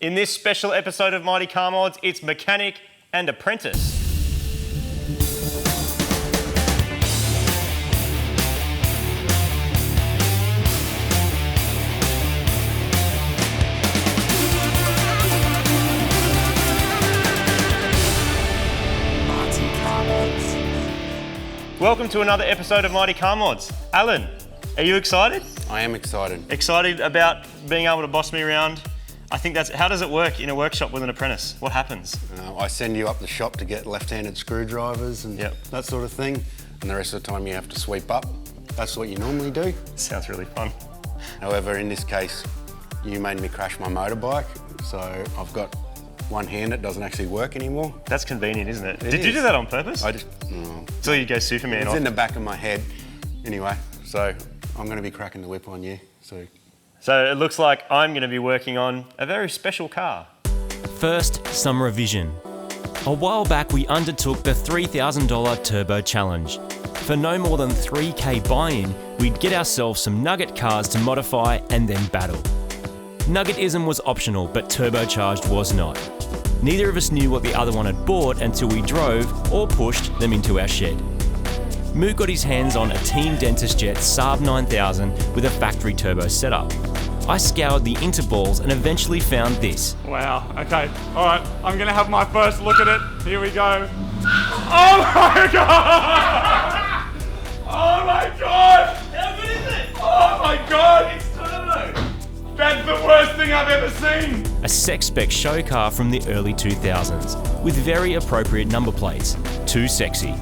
In this special episode of Mighty Car Mods, it's mechanic and apprentice. Welcome to another episode of Mighty Car Mods. Alan, are you excited? I am excited. Excited about being able to boss me around? I think that's, how does it work in a workshop with an apprentice? What happens? I send you up the shop to get left-handed screwdrivers and that sort of thing, and the rest of the time you have to sweep up. That's what you normally do. Sounds really fun. However, in this case, you made me crash my motorbike, so I've got one hand that doesn't actually work anymore. That's convenient, isn't it? Did you do that on purpose? I just... So you go Superman It's off. in the back of my head. Anyway, so I'm going to be cracking the whip on you. So it looks like I'm going to be working on a very special car. First, some revision. A while back we undertook the $3,000 Turbo Challenge. For no more than $3,000 buy-in, we'd get ourselves some nugget cars to modify and then battle. Nuggetism was optional, but turbocharged was not. Neither of us knew what the other one had bought until we drove or pushed them into our shed. Moog got his hands on a Team Dentist Jet Saab 9000 with a factory turbo setup. I scoured the interballs and eventually found this. Wow, okay, alright, I'm gonna have my first look at it. Here we go. Oh my god! Oh my god! How good is it? Oh my god! It's turbo! That's the worst thing I've ever seen! A Sex-Spec show car from the early 2000s, with very appropriate number plates. Too sexy.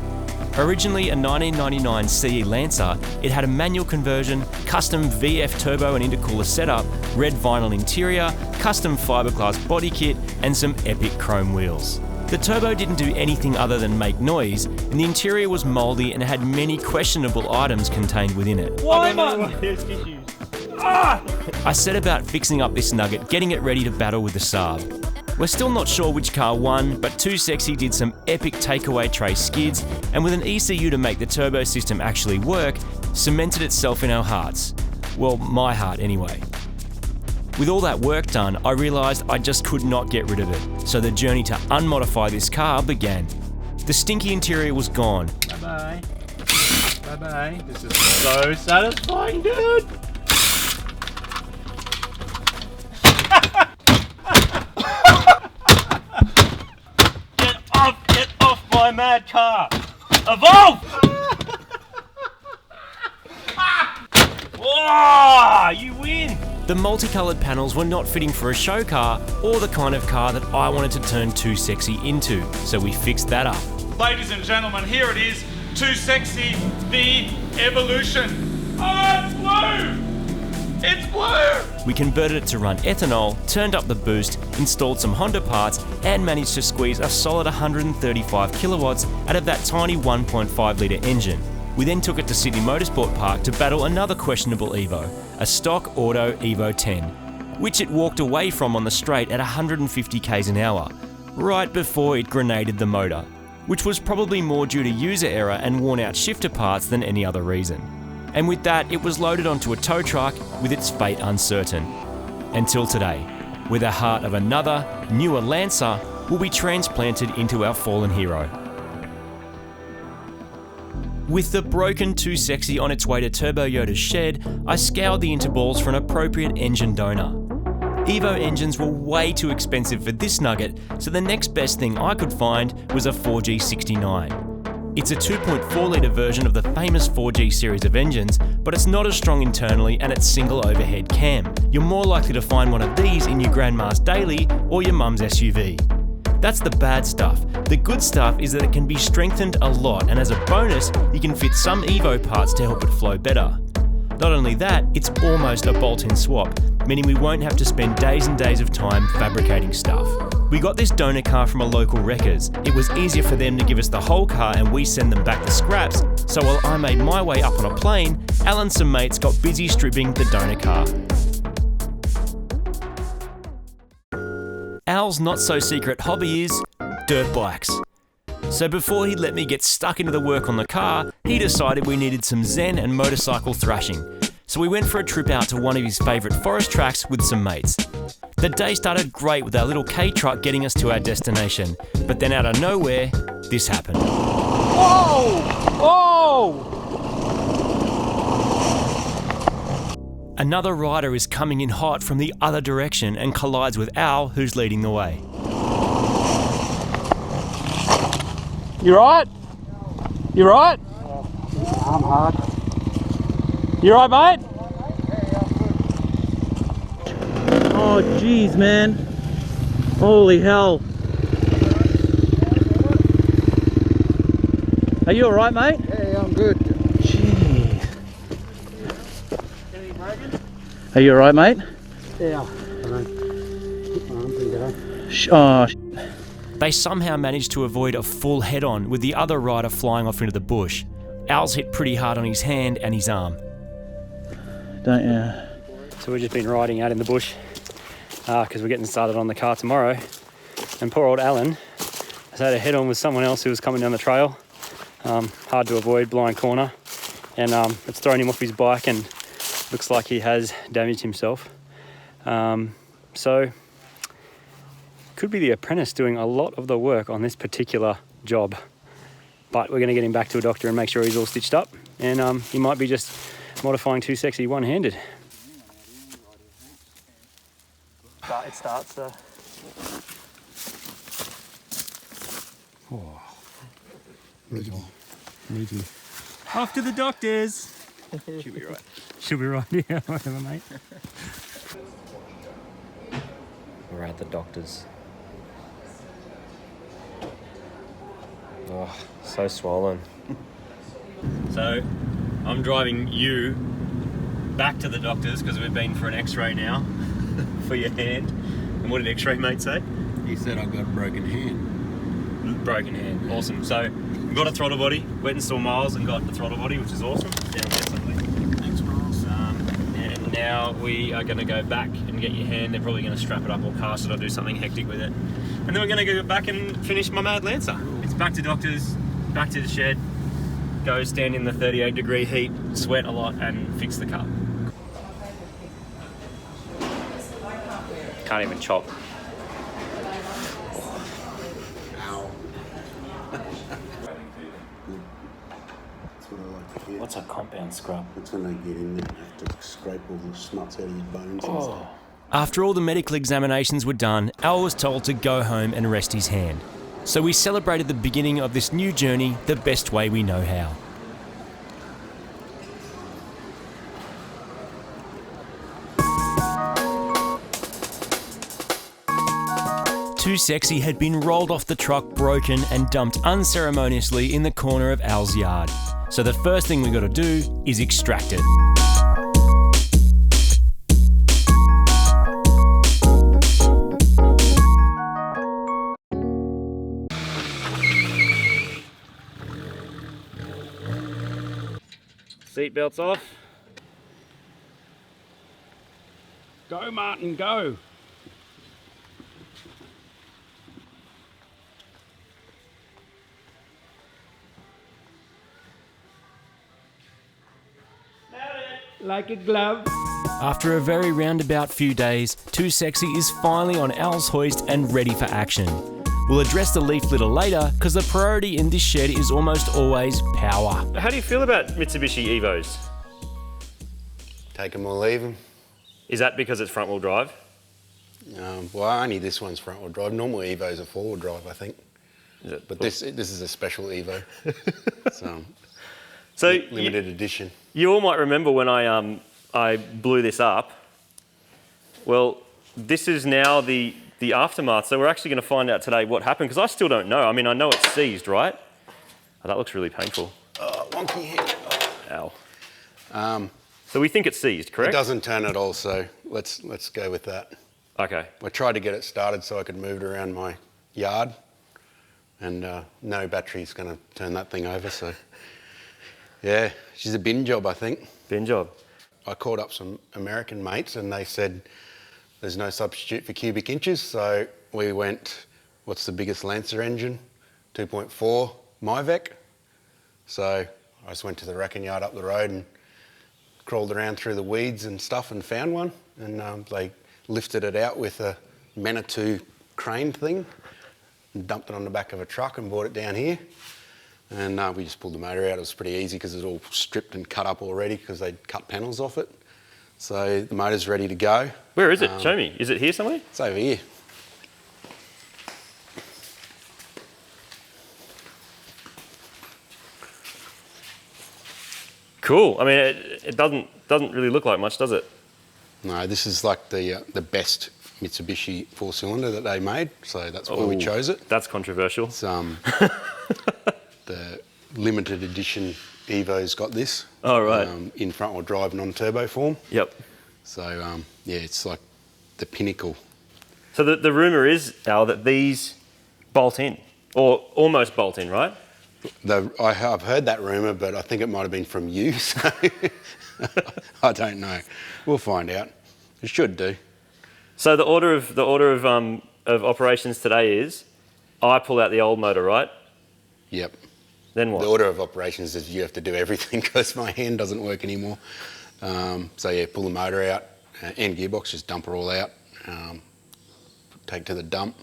Originally a 1999 CE Lancer, it had a manual conversion, custom VF turbo and intercooler setup, red vinyl interior, custom fiberglass body kit, and some epic chrome wheels. The turbo didn't do anything other than make noise, and the interior was mouldy and had many questionable items contained within it. Why, Martin? There's issues. I set about fixing up this nugget, getting it ready to battle with the Saab. We're still not sure which car won, but Too Sexy did some epic takeaway tray skids, and with an ECU to make the turbo system actually work, cemented itself in our hearts. Well, my heart anyway. With all that work done, I realised I just could not get rid of it, so the journey to unmodify this car began. The stinky interior was gone. Bye-bye. Bye-bye. This is so satisfying, dude! Get off my mad car! Evolve! Whoa, you win! The multicoloured panels were not fitting for a show car or the kind of car that I wanted to turn Too Sexy into, so we fixed that up. Ladies and gentlemen, here it is. Too Sexy, the Evolution. Oh, it's blue! It's blue! We converted it to run ethanol, turned up the boost, installed some Honda parts, and managed to squeeze a solid 135 kilowatts out of that tiny 1.5 litre engine. We then took it to Sydney Motorsport Park to battle another questionable Evo, a stock auto Evo 10, which it walked away from on the straight at 150 k's an hour, right before it grenaded the motor, which was probably more due to user error and worn out shifter parts than any other reason. And with that, it was loaded onto a tow truck with its fate uncertain. Until today, where the heart of another, newer Lancer will be transplanted into our fallen hero. With the broken Too Sexy on its way to Turbo Yoda's shed, I scoured the interballs for an appropriate engine donor. Evo engines were way too expensive for this nugget, so the next best thing I could find was a 4G69. It's a 2.4 litre version of the famous 4G series of engines, but it's not as strong internally and it's single overhead cam. You're more likely to find one of these in your grandma's daily or your mum's SUV. That's the bad stuff. The good stuff is that it can be strengthened a lot, and as a bonus, you can fit some Evo parts to help it flow better. Not only that, it's almost a bolt-in swap, meaning we won't have to spend days and days of time fabricating stuff. We got this donor car from a local wreckers. It was easier for them to give us the whole car and we send them back the scraps, so while I made my way up on a plane, Al and some mates got busy stripping the donor car. Al's not-so-secret hobby is dirt bikes. So before he'd let me get stuck into the work on the car, he decided we needed some zen and motorcycle thrashing. So we went for a trip out to one of his favourite forest tracks with some mates. The day started great with our little K truck getting us to our destination, but then out of nowhere, this happened. Whoa! Oh! Another rider is coming in hot from the other direction and collides with Al, who's leading the way. You right? You right? I'm hard. You right, mate? Oh, jeez, man. Holy hell. Are you alright, mate? Yeah, I'm good. Jeez. Are you alright, mate? Yeah. Oh, They somehow managed to avoid a full head-on with the other rider flying off into the bush. Al's hit pretty hard on his hand and his arm. don't you? So we've just been riding out in the bush because we're getting started on the car tomorrow. And poor old Alan has had a head-on with someone else who was coming down the trail. Hard to avoid, blind corner. And it's thrown him off his bike and looks like he has damaged himself. So could be the apprentice doing a lot of the work on this particular job. But we're going to get him back to a doctor and make sure he's all stitched up. And he might be just modifying Too Sexy one-handed. But it starts to... Meaty. Off to the doctors! Should be right. Should be right, yeah, whatever, mate. We're at the doctor's. Oh, so swollen. So, I'm driving you back to the doctor's because we've been for an x-ray now for your hand. And what did x-ray mate say? He said I got a broken hand. Broken hand. Awesome. So, we've got a throttle body, went and saw Miles and got the throttle body, which is awesome. Down there somewhere. Thanks, Miles. And now we are going to go back and get your hand. They're probably going to strap it up or cast it or do something hectic with it. And then we're going to go back and finish my Mad Lancer. It's back to doctors, back to the shed, go stand in the 38-degree heat, sweat a lot and fix the car. Can't even chop. Ow. That's what I like to hear. What's a compound scrub? That's when they get in there and have to scrape all the smuts out of your bones and stuff. After all the medical examinations were done, Al was told to go home and rest his hand. So we celebrated the beginning of this new journey the best way we know how. Too Sexy had been rolled off the truck broken and dumped unceremoniously in the corner of Al's yard. So the first thing we got to do is extract it. Seatbelts off. Go, Martin, go. Like a glove. After a very roundabout few days, Too Sexy is finally on Al's hoist and ready for action. We'll address the Leaf a little later because the priority in this shed is almost always power. How do you feel about Mitsubishi Evos? Take them or leave them. Is that because it's front wheel drive? Well, only this one's front wheel drive. Normal Evos are four wheel drive, I think. But this is a special Evo. So limited edition. You all might remember when I blew this up. Well, this is now the aftermath. So we're actually going to find out today what happened because I still don't know. I mean, I know it's seized, right? Oh, that looks really painful. Oh, wonky hand. Ow. So we think it's seized, correct? It doesn't turn at all, so let's go with that. Okay. I tried to get it started so I could move it around my yard, and no battery's going to turn that thing over, so yeah, she's a bin job, I think. Bin job. I called up some American mates and they said there's no substitute for cubic inches, so we went, what's the biggest Lancer engine? 2.4 Myvec. So I just went to the wrecking yard up the road and crawled around through the weeds and stuff and found one, and they lifted it out with a Manitou crane thing and dumped it on the back of a truck and brought it down here. And we just pulled the motor out. It was pretty easy because it was all stripped and cut up already because they'd cut panels off it. So the motor's ready to go. Where is it? Show me. Is it here somewhere? It's over here. Cool. I mean, it doesn't really look like much, does it? No, this is like the best Mitsubishi 4-cylinder that they made, so that's why we chose it. That's controversial. It's, the limited edition Evo's got this. Oh, right. In front-wheel drive non-turbo form. Yep. So, yeah, it's like the pinnacle. So the rumour is, Al, that these bolt in, or almost bolt in, right? I've heard that rumour, but I think it might have been from you, so I don't know. We'll find out. It should do. So the order of operations today is, I pull out the old motor, right? Yep. Then what? The order of operations is you have to do everything because my hand doesn't work anymore. So yeah, pull the motor out and gearbox, just dump her all out. Take to the dump,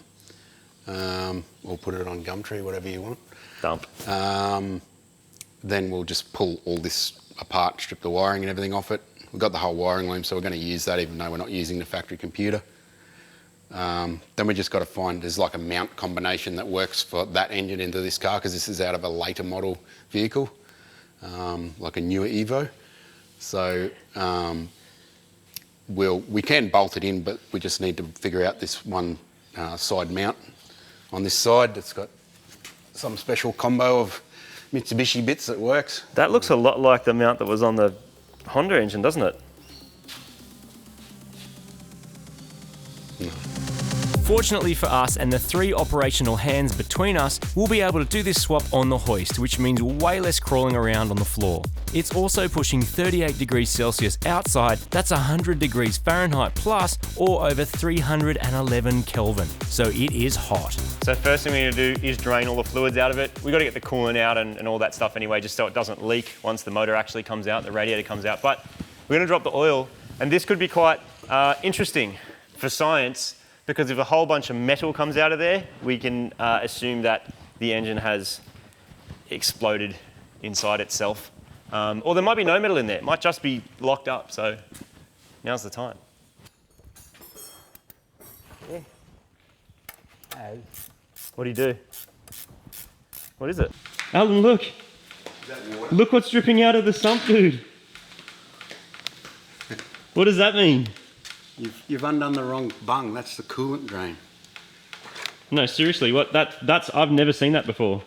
or put it on Gumtree, whatever you want. Dump. Then we'll just pull all this apart, strip the wiring and everything off it. We've got the whole wiring loom, so we're going to use that even though we're not using the factory computer. Then we just got to find, there's like a mount combination that works for that engine into this car because this is out of a later model vehicle, like a newer Evo. So we can bolt it in, but we just need to figure out this one side mount on this side that's got some special combo of Mitsubishi bits that works. That looks a lot like the mount that was on the Honda engine, doesn't it? Fortunately for us and the 3 operational hands between us, we'll be able to do this swap on the hoist, which means way less crawling around on the floor. It's also pushing 38 degrees Celsius outside, that's 100 degrees Fahrenheit plus, or over 311 Kelvin. So it is hot. So first thing we need to do is drain all the fluids out of it. We've got to get the coolant out and all that stuff anyway, just so it doesn't leak once the motor actually comes out, the radiator comes out. But we're going to drop the oil, and this could be quite interesting for science, because if a whole bunch of metal comes out of there, we can assume that the engine has exploded inside itself. Or there might be no metal in there. It might just be locked up, so now's the time. Yeah. Hey. What do you do? What is it? Alan, look. Is that water? Look what's dripping out of the sump, dude. What does that mean? You've undone the wrong bung. That's the coolant drain. No, seriously, what? That's I've never seen that before.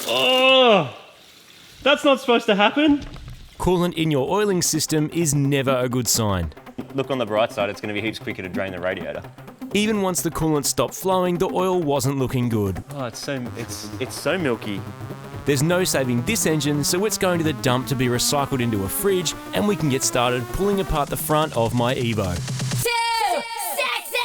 Oh, that's not supposed to happen. Coolant in your oiling system is never a good sign. Look on the bright side, it's going to be heaps quicker to drain the radiator. Even once the coolant stopped flowing, the oil wasn't looking good. Oh, it's so milky. There's no saving this engine, so it's going to the dump to be recycled into a fridge, and we can get started pulling apart the front of my Evo. Too sexy!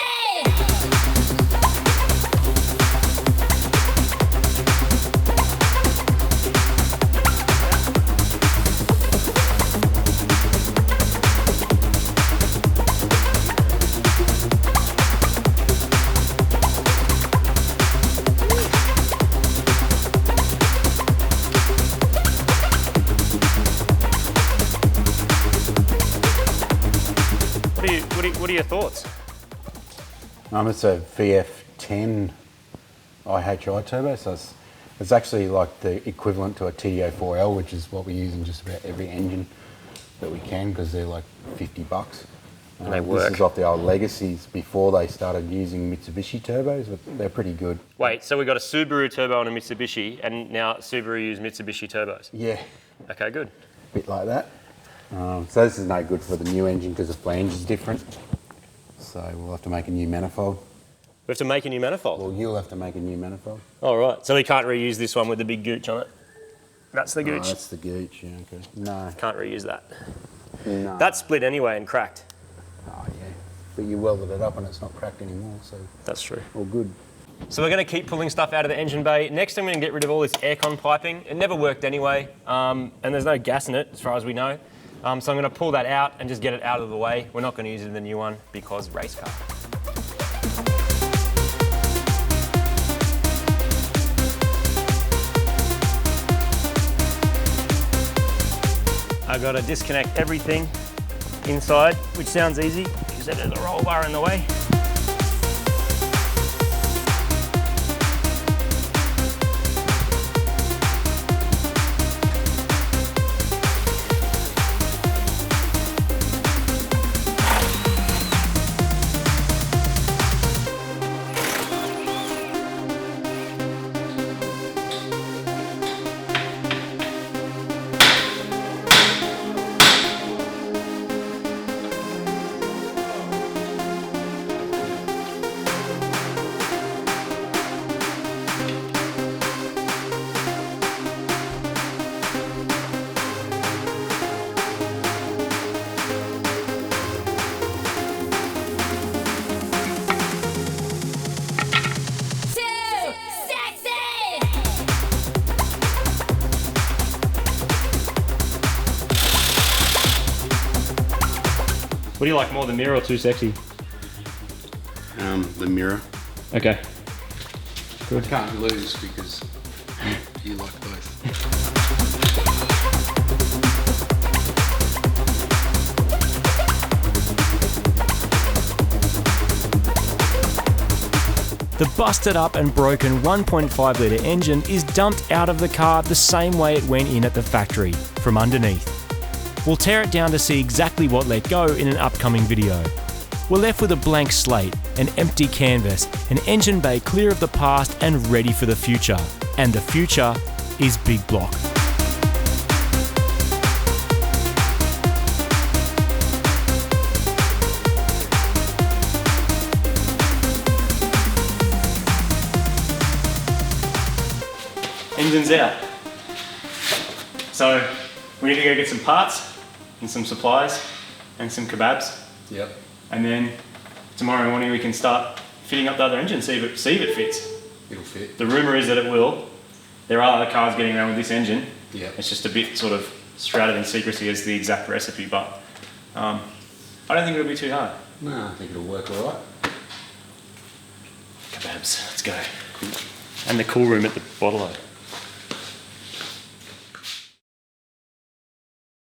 What are your thoughts? It's a VF10 IHI turbo, so it's actually like the equivalent to a TDO4L, which is what we use in just about every engine that we can, because they're like $50. And they work. This is off the old legacies before they started using Mitsubishi turbos, but they're pretty good. Wait, so we got a Subaru turbo and a Mitsubishi, and now Subaru use Mitsubishi turbos? Yeah. Okay, good. Bit like that. So this is no good for the new engine because the flange is different. So we'll have to make a new manifold. We have to make a new manifold? Well, you'll have to make a new manifold. All right, so we can't reuse this one with the big gooch on it? That's the gooch? Oh, that's the gooch, yeah, okay. No. Can't reuse that. No. That split anyway and cracked. Oh, yeah. But you welded it up and it's not cracked anymore, so... That's true. All good. So we're going to keep pulling stuff out of the engine bay. Next time we're going to get rid of all this aircon piping. It never worked anyway, and there's no gas in it as far as we know. So I'm going to pull that out and just get it out of the way. We're not going to use it in the new one because race car. I've got to disconnect everything inside, which sounds easy because there's a roll bar in the way. What do you like more, the mirror or Too Sexy? The mirror. Okay. I can't lose because you like both. The busted up and broken 1.5 litre engine is dumped out of the car the same way it went in at the factory, from underneath. We'll tear it down to see exactly what let go in an upcoming video. We're left with a blank slate, an empty canvas, an engine bay clear of the past and ready for the future. And the future is Big Block. Engine's out. So we need to go get some parts and some supplies and some kebabs. Yep. And then tomorrow morning we can start fitting up the other engine, see if it fits. It'll fit. The rumour is that it will. There are other cars getting around with this engine. Yep. It's just a bit sort of shrouded in secrecy as the exact recipe, but I don't think it'll be too hard. No, I think it'll work all right. Kebabs, let's go. And the cool room at the bottle.